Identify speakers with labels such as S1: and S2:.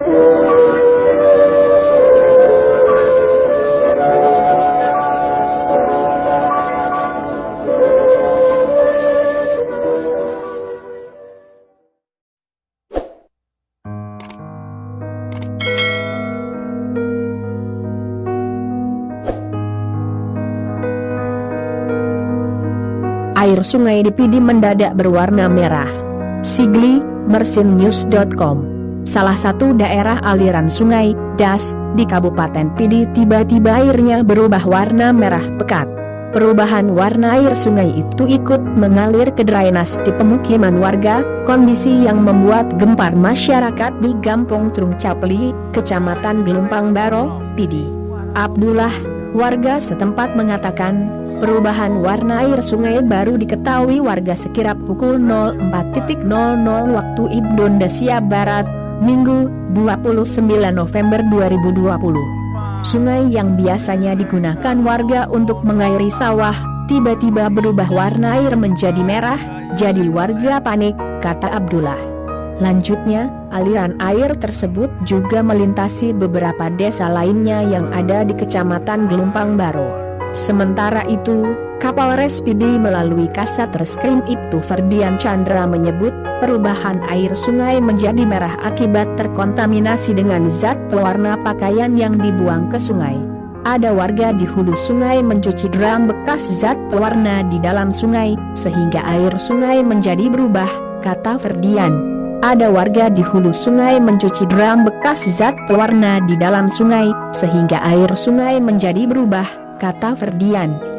S1: Air sungai di Pidi mendadak berwarna merah. Sigli, mersinnews.com. Salah satu daerah aliran sungai, Das, di Kabupaten Pidi tiba-tiba airnya berubah warna merah pekat. Perubahan warna air sungai itu ikut mengalir ke drainase di pemukiman warga, kondisi yang membuat gempar masyarakat di Gampong Trung Capli, Kecamatan Gelumpang Baro, Pidi. Abdullah, warga setempat mengatakan, perubahan warna air sungai baru diketahui warga sekira pukul 04.00 waktu Indonesia Barat, Minggu, 29 November 2020. Sungai yang biasanya digunakan warga untuk mengairi sawah, tiba-tiba berubah warna air menjadi merah, jadi warga panik, kata Abdullah. Lanjutnya, aliran air tersebut juga melintasi beberapa desa lainnya yang ada di Kecamatan Gelumpang Baro. Sementara itu, Kapolres Pidi melalui Kasat Reskrim Ibtu Ferdian Chandra menyebut, perubahan air sungai menjadi merah akibat terkontaminasi dengan zat pewarna pakaian yang dibuang ke sungai. Ada warga di hulu sungai mencuci drum bekas zat pewarna di dalam sungai, sehingga air sungai menjadi berubah, kata Ferdian. Ada warga di hulu sungai mencuci drum bekas zat pewarna di dalam sungai, sehingga air sungai menjadi berubah, kata Ferdian.